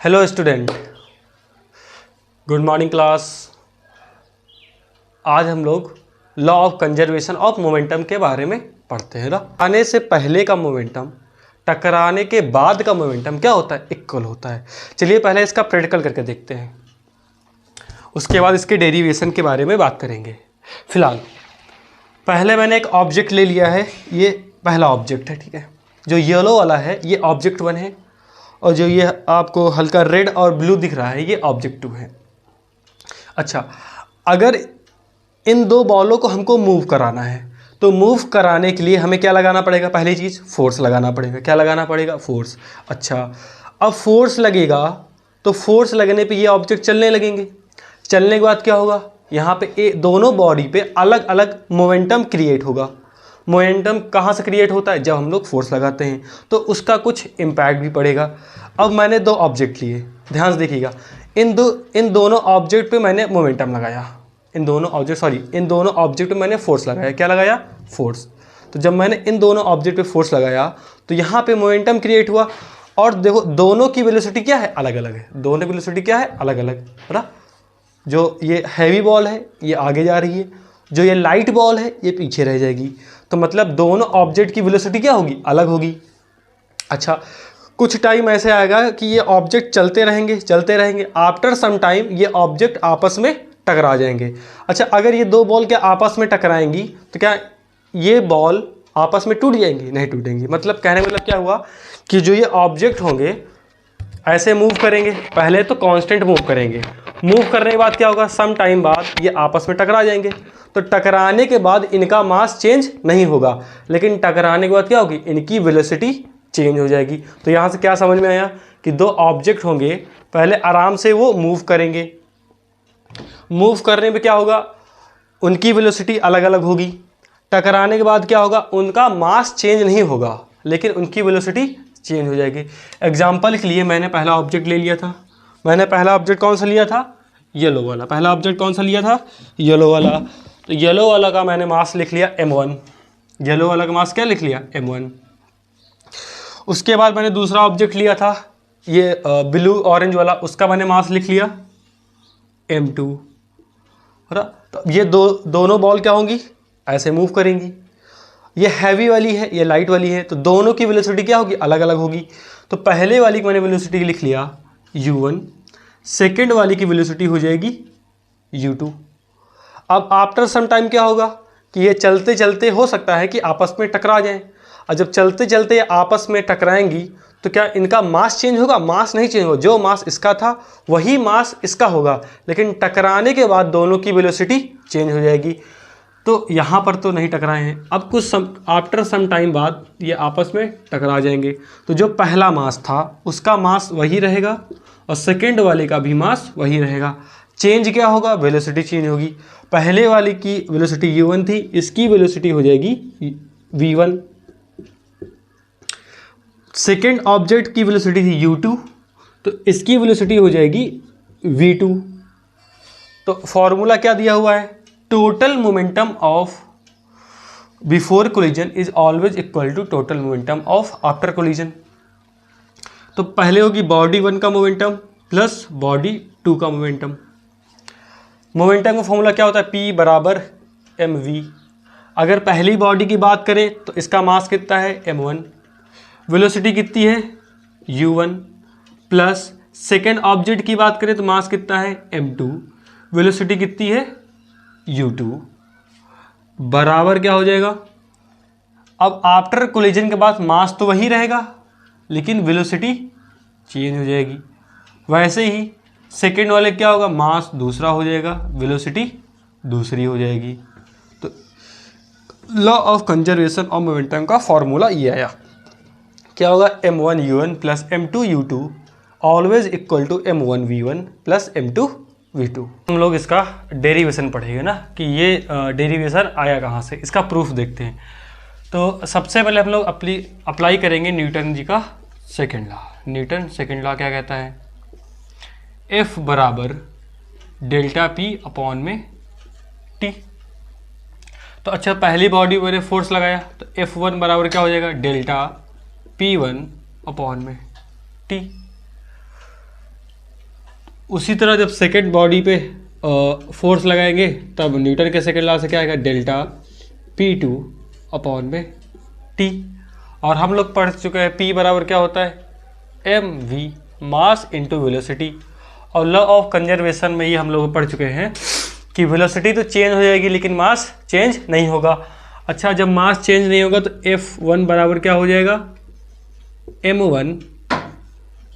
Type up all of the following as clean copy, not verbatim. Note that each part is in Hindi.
Hello student, good morning class. आज हम लोग law of conservation of momentum के बारे में पढ़ते हैं। आने से पहले का मोमेंटम टकराने के बाद का मोमेंटम क्या होता है? इक्वल होता है। चलिए पहले इसका प्रैक्टिकल करके देखते हैं, उसके बाद इसके डेरिवेशन के बारे में बात करेंगे। फिलहाल पहले मैंने एक ऑब्जेक्ट ले लिया है, ये पहला ऑब्जेक्ट है, ठीक है। जो येलो वाला है ये ऑब्जेक्ट 1 है, और जो ये आपको हल्का रेड और ब्लू दिख रहा है ये ऑब्जेक्ट 2 है। अच्छा, अगर इन दो बॉलों को हमको मूव कराना है तो मूव कराने के लिए हमें क्या लगाना पड़ेगा? पहली चीज़ फोर्स लगाना पड़ेगा। क्या लगाना पड़ेगा? फोर्स। अच्छा, अब फोर्स लगेगा तो फोर्स लगने पे ये ऑब्जेक्ट चलने लगेंगे। चलने के बाद क्या होगा? यहाँ पे दोनों बॉडी पे अलग अलग मोमेंटम क्रिएट होगा। मोमेंटम कहाँ से क्रिएट होता है? जब हम लोग फोर्स लगाते हैं, तो उसका कुछ इम्पैक्ट भी पड़ेगा। अब मैंने दो ऑब्जेक्ट लिए, ध्यान से देखिएगा। इन दोनों ऑब्जेक्ट पे मैंने मोमेंटम लगाया, इन दोनों ऑब्जेक्ट पे मैंने फोर्स लगाया। क्या लगाया? फोर्स। तो जब मैंने इन दोनों ऑब्जेक्ट पे फोर्स लगाया तो यहाँ पे मोमेंटम क्रिएट हुआ। और देखो दोनों की वेलोसिटी क्या है? अलग अलग है। दोनों की वेलोसिटी क्या है? अलग अलग, है ना। जो ये हैवी बॉल है ये आगे जा रही है, जो ये लाइट बॉल है ये पीछे रह जाएगी। तो मतलब दोनों ऑब्जेक्ट की वेलोसिटी क्या होगी? अलग होगी। अच्छा, कुछ टाइम ऐसे आएगा कि ये ऑब्जेक्ट चलते रहेंगे। आफ्टर सम टाइम ये ऑब्जेक्ट आपस में टकरा जाएंगे। अच्छा, अगर ये दो बॉल क्या आपस में टकराएंगी तो क्या ये बॉल आपस में टूट जाएंगी? नहीं टूटेंगी। मतलब कहने का मतलब क्या हुआ कि जो ये ऑब्जेक्ट होंगे ऐसे मूव करेंगे, पहले तो कांस्टेंट मूव करेंगे, मूव करने के बाद क्या होगा? सम टाइम बाद ये आपस में टकरा जाएंगे। तो टकराने के बाद इनका मास चेंज नहीं होगा, लेकिन टकराने के बाद क्या होगी? इनकी वेलोसिटी चेंज हो जाएगी। तो यहाँ से क्या समझ में आया कि दो ऑब्जेक्ट होंगे, पहले आराम से वो मूव करेंगे, मूव करने में क्या होगा? उनकी वेलोसिटी अलग अलग होगी। टकराने के बाद क्या होगा? उनका मास चेंज नहीं होगा, लेकिन उनकी वेलोसिटी चेंज हो जाएगी। एग्जाम्पल के लिए मैंने पहला ऑब्जेक्ट ले लिया था। मैंने पहला ऑब्जेक्ट कौन सा लिया था? येलो वाला। पहला ऑब्जेक्ट कौन सा लिया था? येलो वाला। तो येलो वाला का मैंने मास लिख लिया m1। येलो वाला का मास क्या लिख लिया? m1। उसके बाद मैंने दूसरा ऑब्जेक्ट लिया था ये ब्लू ऑरेंज वाला, उसका मैंने मास लिख लिया m2, है ना। तो ये दोनों बॉल क्या होंगी? ऐसे मूव करेंगी। ये हैवी वाली है, ये लाइट वाली है, तो दोनों की वेलोसिटी क्या होगी? अलग अलग होगी। तो पहले वाली की मैंने वेलोसिटी लिख लिया u1, सेकेंड वाली की वेलोसिटी हो जाएगी u2। अब आफ्टर सम टाइम क्या होगा कि ये चलते चलते हो सकता है कि आपस में टकरा जाएं, और जब चलते चलते आपस में टकराएंगी तो क्या इनका मास चेंज होगा? मास नहीं चेंज होगा। जो मास इसका था वही मास इसका होगा, लेकिन टकराने के बाद दोनों की वेलोसिटी चेंज हो जाएगी। तो यहाँ पर तो नहीं टकराए हैं, अब कुछ आफ्टर सम टाइम बाद ये आपस में टकरा जाएंगे। तो जो पहला मास था उसका मास वही रहेगा, और सेकेंड वाले का भी मास वही रहेगा। चेंज क्या होगा? वेलोसिटी चेंज होगी। पहले वाले की वेलोसिटी u1 थी, इसकी वेलोसिटी हो जाएगी v1। सेकेंड ऑब्जेक्ट की वेलोसिटी थी u2, तो इसकी वेलोसिटी हो जाएगी v2। तो फॉर्मूला क्या दिया हुआ है? Total momentum of before collision is always equal to total momentum of after collision. तो पहले होगी बॉडी 1 का मोमेंटम प्लस बॉडी 2 का मोमेंटम। मोमेंटम का फॉर्मूला क्या होता है? P बराबर mv। अगर पहली बॉडी की बात करें तो इसका मास कितना है? m1। वेलोसिटी कितनी है? u1। प्लस सेकेंड ऑब्जेक्ट की बात करें तो मास कितना है? m2। वेलोसिटी कितनी है? u2। बराबर क्या हो जाएगा? अब आफ्टर कोलिजन के बाद मास तो वही रहेगा, लेकिन वेलोसिटी चेंज हो जाएगी। वैसे ही सेकेंड वाले क्या होगा? मास दूसरा हो जाएगा, वेलोसिटी दूसरी हो जाएगी। तो law of conservation of momentum का फॉर्मूला ये आया। क्या होगा? m1 u1 plus m2 u2 always equal to m1 v1 plus m2 v2। हम लोग इसका डेरिवेशन पढ़ेंगे ना, कि ये डेरिवेशन आया कहाँ से, इसका प्रूफ देखते हैं। तो सबसे पहले हम लोग अप्लाई करेंगे न्यूटन जी का second law. Newton second law क्या कहता है? F बराबर डेल्टा P अपॉन में T। तो अच्छा, पहली बॉडी मैंने फोर्स लगाया तो F1 बराबर क्या हो जाएगा? डेल्टा P1 अपॉन में T। उसी तरह जब सेकेंड बॉडी पे फोर्स लगाएंगे तब न्यूटन के सेकेंड लॉ से क्या आएगा, डेल्टा P2 अपॉन में T। और हम लोग पढ़ चुके हैं P बराबर क्या होता है, mv मास इंटू वेलोसिटी। और लॉ ऑफ कंजर्वेशन में ये हम लोग पढ़ चुके हैं कि वेलोसिटी तो चेंज हो जाएगी लेकिन मास चेंज नहीं होगा। अच्छा, जब मास चेंज नहीं होगा तो F1 बराबर क्या हो जाएगा, m1,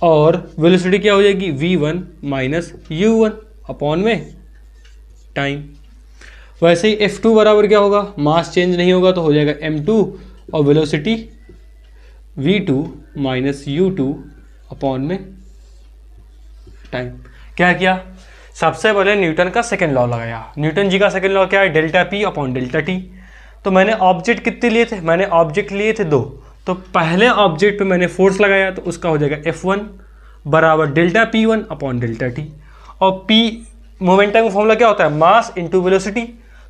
और वेलोसिटी क्या हो जाएगी, v1 माइनस u1 अपॉन में टाइम। वैसे ही F2 बराबर क्या होगा, मास चेंज नहीं होगा तो हो जाएगा m2 और velocity v2 minus u2 upon में टाइम। क्या किया, सबसे पहले न्यूटन का सेकेंड लॉ लगाया। न्यूटन जी का सेकेंड लॉ क्या है, delta P upon delta T। तो मैंने ऑब्जेक्ट कितने लिए थे, मैंने ऑब्जेक्ट लिए थे 2। तो पहले ऑब्जेक्ट पे मैंने फोर्स लगाया तो उसका हो जाएगा F1 बराबर delta P1 upon delta T। और P मोमेंटम का फॉर्मूला क्या होता है, मास इंटू वेलोसिटी।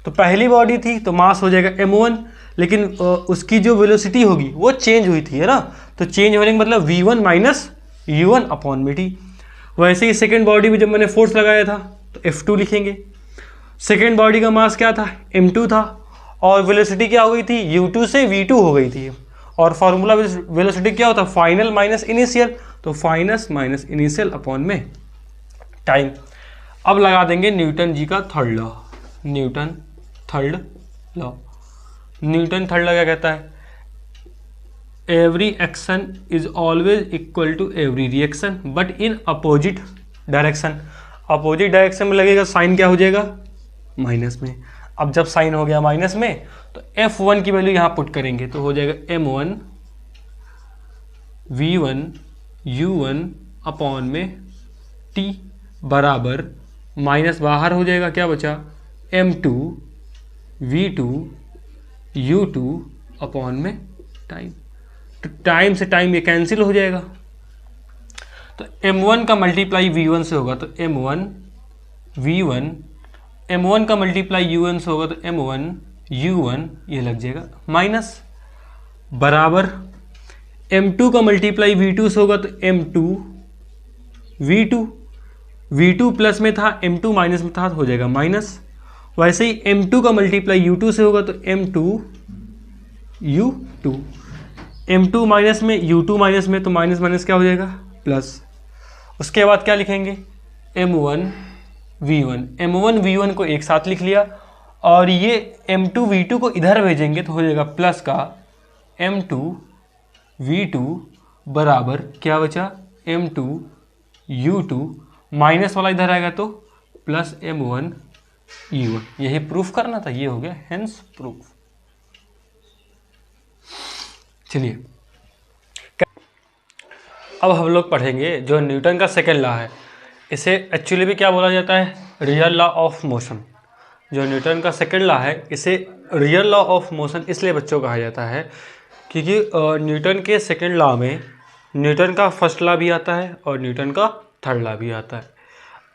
तो पहली बॉडी थी तो मास हो जाएगा m1, लेकिन उसकी जो वेलोसिटी होगी वो चेंज हुई थी, है ना। तो चेंज होने का मतलब v1 माइनस u1 अपॉन में t। वैसे ही सेकेंड बॉडी में जब मैंने फोर्स लगाया था तो F2 लिखेंगे। सेकेंड बॉडी का मास क्या था, m2 था, और वेलोसिटी क्या हो गई थी, u2 से v2 हो गई थी। और फार्मूला वेलोसिटी क्या होता है, फाइनल माइनस इनिशियल। तो फाइनल माइनस इनिशियल अपॉन में टाइम। अब लगा देंगे न्यूटन जी का third law. Newton third law क्या कहता है, every action is always equal to every reaction but in opposite direction. Opposite direction में लगेगा साइन क्या हो जाएगा, माइनस में। अब जब साइन हो गया माइनस में तो F1 की वैल्यू यहाँ पुट करेंगे तो हो जाएगा m1 v1 u1 अपॉन में t बराबर माइनस बाहर हो जाएगा, क्या बचा, m2 v2 u2 अपॉन में टाइम। तो टाइम से टाइम ये कैंसिल हो जाएगा। तो m1 का मल्टीप्लाई v1 से होगा तो m1 v1, m1 का मल्टीप्लाई u1 से होगा तो m1 u1, ये लग जाएगा माइनस बराबर m2 का मल्टीप्लाई v2 से होगा तो m2 v2, v2 प्लस में था m2 माइनस में था तो हो जाएगा माइनस। वैसे ही m2 का मल्टीप्लाई u2 से होगा तो m2 u2, m2 माइनस में u2 माइनस में तो माइनस माइनस क्या हो जाएगा, प्लस। उसके बाद क्या लिखेंगे, m1 v1 को एक साथ लिख लिया, और ये m2 v2 को इधर भेजेंगे तो हो जाएगा प्लस का m2 v2 बराबर क्या बचा, m2 u2, माइनस वाला इधर आएगा तो प्लस m1 u1। यही प्रूफ करना था, ये हो गया हेंस प्रूफ। चलिए अब हम लोग पढ़ेंगे जो न्यूटन का सेकेंड लॉ है। इसे एक्चुअली भी क्या बोला जाता है, रियल लॉ ऑफ मोशन। जो न्यूटन का सेकेंड लॉ है इसे रियल लॉ ऑफ मोशन इसलिए बच्चों कहा जाता है क्योंकि न्यूटन के सेकेंड लॉ में न्यूटन का फर्स्ट लॉ भी आता है और न्यूटन का थर्ड लॉ भी आता है।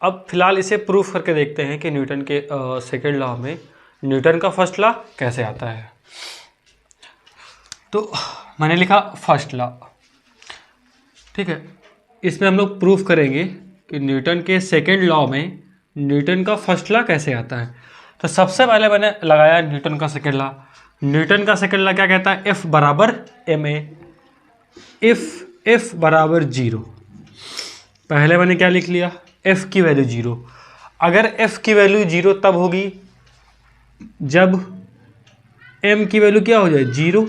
अब फिलहाल इसे प्रूफ करके देखते हैं कि न्यूटन के सेकेंड लॉ में न्यूटन का फर्स्ट लॉ कैसे आता है। तो मैंने लिखा फर्स्ट लॉ, ठीक है। इसमें हम लोग प्रूफ करेंगे कि न्यूटन के सेकेंड लॉ में न्यूटन का फर्स्ट लॉ कैसे आता है। तो सबसे पहले मैंने लगाया न्यूटन का सेकेंड लॉ। न्यूटन का सेकेंड लॉ क्या कहता है, F बराबर ma, F बराबर 0। पहले मैंने क्या लिख लिया, F की वैल्यू 0। अगर F की वैल्यू 0 तब होगी जब m की वैल्यू क्या हो जाए 0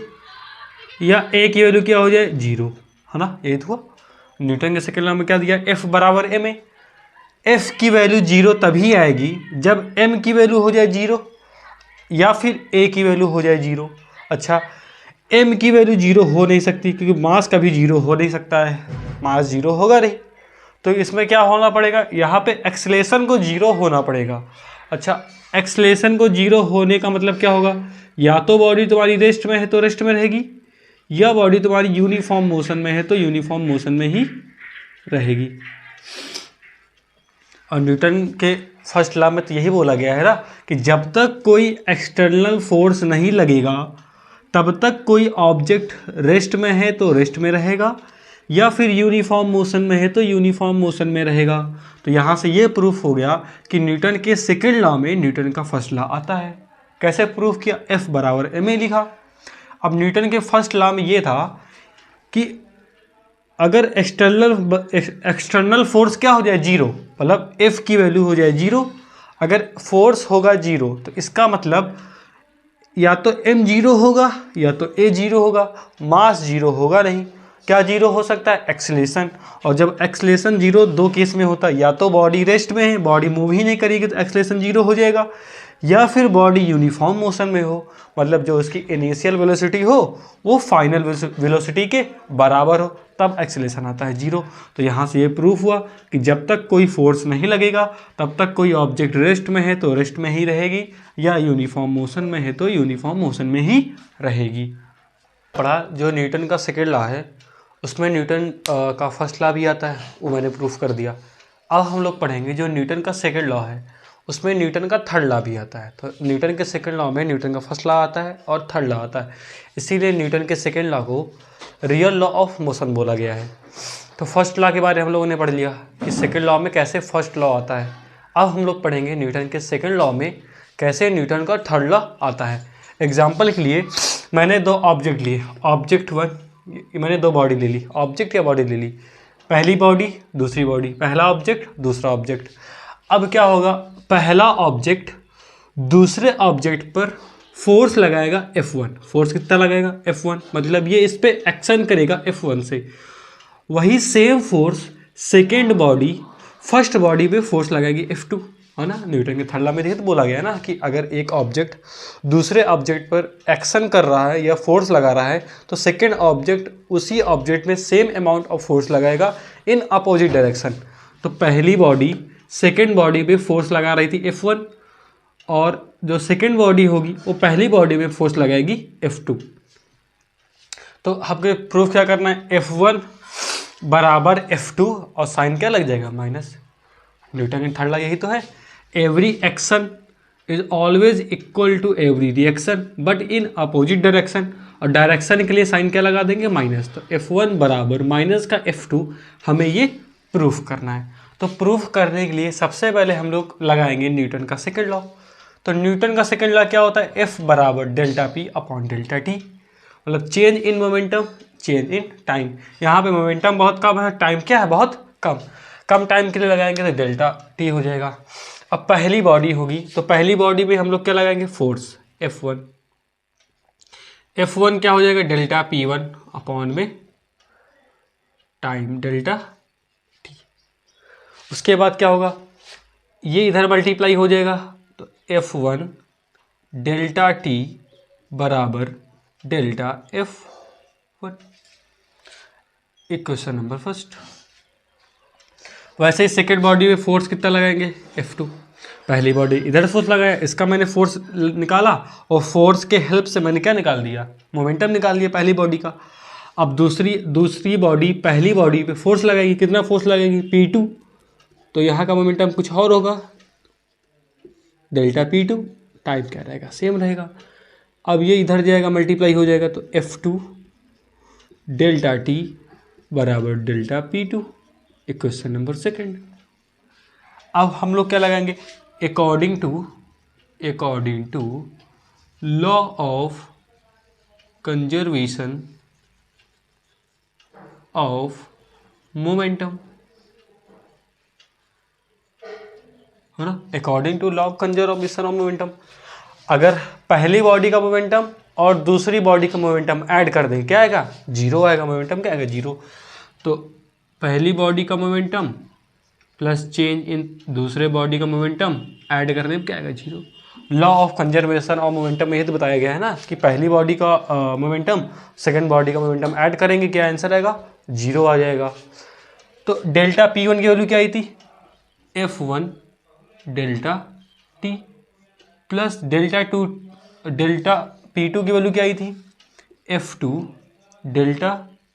या a की वैल्यू क्या हो जाए 0, है ना। ये तो न्यूटन के सेकेंड लॉ में क्या दिया, F बराबर ma। F की वैल्यू 0 तभी आएगी जब m की वैल्यू हो जाए 0 या फिर a की वैल्यू हो जाए 0। अच्छा, m की वैल्यू 0 हो नहीं सकती क्योंकि मास कभी 0 हो नहीं सकता है, मास 0 होगा नहीं। तो इसमें क्या होना पड़ेगा, यहाँ पे एक्सेलरेशन को 0 होना पड़ेगा। अच्छा, एक्सेलरेशन को 0 होने का मतलब क्या होगा, या तो बॉडी तुम्हारी रेस्ट में है तो रेस्ट में रहेगी, या बॉडी तुम्हारी यूनिफॉर्म मोशन में है तो यूनिफॉर्म मोशन में ही रहेगी। और न्यूटन के फर्स्ट लॉ में तो यही बोला गया है ना कि जब तक कोई एक्सटर्नल फोर्स नहीं लगेगा तब तक कोई ऑब्जेक्ट रेस्ट में है तो रेस्ट में रहेगा, या फिर यूनिफॉर्म मोशन में है तो यूनिफॉर्म मोशन में रहेगा। तो यहाँ से ये प्रूफ हो गया कि न्यूटन के सेकेंड लॉ में न्यूटन का फर्स्ट लॉ आता है। कैसे प्रूफ किया? F बराबर ma लिखा। अब न्यूटन के फर्स्ट लॉ में ये था कि अगर एक्सटर्नल फोर्स क्या हो जाए? जीरो, मतलब F की वैल्यू हो जाए जीरो। अगर फोर्स होगा जीरो तो इसका मतलब या तो m जीरो होगा या तो a जीरो होगा, मास जीरो होगा नहीं। क्या जीरो हो सकता है? एक्सीलरेशन। और जब एक्सीलरेशन जीरो दो केस में होता है, या तो बॉडी रेस्ट में है, बॉडी मूव ही नहीं करेगी तो एक्सीलरेशन जीरो हो जाएगा, या फिर बॉडी यूनिफॉर्म मोशन में हो, मतलब जो उसकी इनिशियल वेलोसिटी हो वो फाइनल वेलोसिटी के बराबर हो, तब एक्सीलरेशन आता है जीरो। तो यहाँ से ये प्रूफ हुआ कि जब तक कोई फोर्स नहीं लगेगा तब तक कोई ऑब्जेक्ट रेस्ट में है तो रेस्ट में ही रहेगी, या यूनिफॉर्म मोशन में है तो यूनिफॉर्म मोशन में ही रहेगी। पढ़ा जो न्यूटन का सेकेंड लॉ है उसमें न्यूटन का फर्स्ट लॉ भी आता है, वो मैंने प्रूफ कर दिया। अब हम लोग पढ़ेंगे जो न्यूटन का सेकेंड लॉ है उसमें न्यूटन का थर्ड लॉ भी आता है। तो न्यूटन के सेकेंड लॉ में न्यूटन का फर्स्ट लॉ आता है और थर्ड लॉ आता है, इसीलिए न्यूटन के सेकेंड लॉ को रियल लॉ ऑफ मोशन बोला गया है। तो फर्स्ट लॉ के बारे में हम लोगों ने पढ़ लिया कि सेकेंड लॉ में कैसे फर्स्ट लॉ आता है। अब हम लोग पढ़ेंगे न्यूटन के सेकेंड लॉ में कैसे न्यूटन का थर्ड लॉ आता है। एग्जाम्पल के लिए मैंने दो ऑब्जेक्ट लिए, ऑब्जेक्ट वन, मैंने दो बॉडी ले ली, ऑब्जेक्ट या बॉडी ले ली, पहली बॉडी दूसरी बॉडी, पहला ऑब्जेक्ट दूसरा ऑब्जेक्ट। अब क्या होगा? पहला ऑब्जेक्ट दूसरे ऑब्जेक्ट पर फोर्स लगाएगा F1। फोर्स कितना लगाएगा? F1, मतलब ये इस पे एक्शन करेगा F1 से। वही same force second body first body पे फोर्स लगाएगी F2, है ना। न्यूटन के थर्ड लॉ में देखिए तो बोला गया है ना कि अगर एक ऑब्जेक्ट दूसरे ऑब्जेक्ट पर एक्शन कर रहा है या फोर्स लगा रहा है तो सेकेंड ऑब्जेक्ट उसी ऑब्जेक्ट में सेम अमाउंट ऑफ फोर्स लगाएगा इन अपोजिट डायरेक्शन। तो पहली बॉडी सेकेंड बॉडी पे फोर्स लगा रही थी F1, और जो सेकेंड बॉडी होगी वो पहली बॉडी में फोर्स लगाएगी F2। तो आपको प्रूफ क्या करना है? F1 बराबर F2 और साइन क्या लग जाएगा? माइनस। न्यूटन का थर्ड लॉ यही तो है, every action is always equal to every reaction but in opposite direction, और डायरेक्शन के लिए साइन क्या लगा देंगे? माइनस। तो F1 बराबर माइनस का F2 हमें ये प्रूफ करना है। तो प्रूफ करने के लिए सबसे पहले हम लोग लगाएंगे न्यूटन का सेकेंड लॉ। तो न्यूटन का सेकेंड लॉ क्या होता है? F बराबर delta P upon delta T, मतलब change in momentum change in time. यहाँ पे मोमेंटम बहुत कम है, टाइम क्या है? बहुत कम। कम टाइम के लिए लगाएंगे तो डेल्टा टी हो जाएगा। अब पहली बॉडी होगी तो पहली बॉडी में हम लोग क्या लगाएंगे? Force F1। F1 क्या हो जाएगा? डेल्टा P1 अपॉन में टाइम डेल्टा टी। उसके बाद क्या होगा? ये इधर मल्टीप्लाई हो जाएगा तो F1 डेल्टा टी बराबर delta F1। Equation number first. वैसे ही सेकेंड बॉडी में फोर्स कितना लगाएंगे? F2। पहली बॉडी इधर फोर्स लगाया, इसका मैंने फोर्स निकाला और फोर्स के हेल्प से मैंने क्या निकाल दिया? मोमेंटम निकाल दिया पहली बॉडी का। अब दूसरी बॉडी पहली बॉडी पे फोर्स लगाएगी, कितना फोर्स लगेगी? P2। तो यहाँ का मोमेंटम कुछ और होगा, डेल्टा P2। टाइम क्या रहेगा? सेम रहेगा। अब ये इधर जाएगा मल्टीप्लाई हो जाएगा तो F2 डेल्टा टी बराबर delta P2। Equation number second. अब हम लोग क्या लगाएंगे? According to law of conservation of momentum, है ना। According to law of conservation of momentum, अगर पहली बॉडी का मोमेंटम और दूसरी बॉडी का मोमेंटम ऐड कर दें क्या आएगा? जीरो आएगा। मोमेंटम क्या आएगा? जीरो। तो पहली बॉडी का मोमेंटम प्लस चेंज इन दूसरे बॉडी का मोमेंटम ऐड करने में क्या आएगा? Zero. Law of conservation of momentum में ये तो बताया गया है ना कि पहली बॉडी का मोमेंटम सेकेंड बॉडी का मोमेंटम ऐड करेंगे, क्या आंसर आएगा? जीरो आ जाएगा। तो डेल्टा P1 की वैल्यू क्या आई थी? F1 delta T plus delta P2 की वैल्यू क्या आई थी? F2 डेल्टा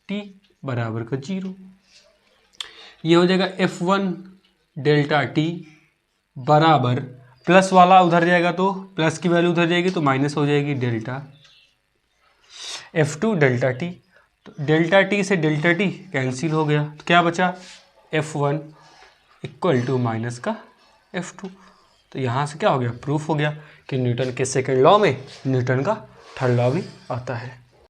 टी बराबर का जीरो। ये हो जाएगा F1 डेल्टा टी बराबर, प्लस वाला उधर जाएगा तो प्लस की वैल्यू उधर जाएगी तो माइनस हो जाएगी डेल्टा F2 डेल्टा टी। तो डेल्टा टी से डेल्टा टी कैंसिल हो गया, तो क्या बचा F1 इक्वल टू माइनस का F2। तो यहाँ से क्या हो गया, प्रूफ हो गया कि न्यूटन के सेकेंड लॉ में न्यूटन का थर्ड लॉ भी आता है।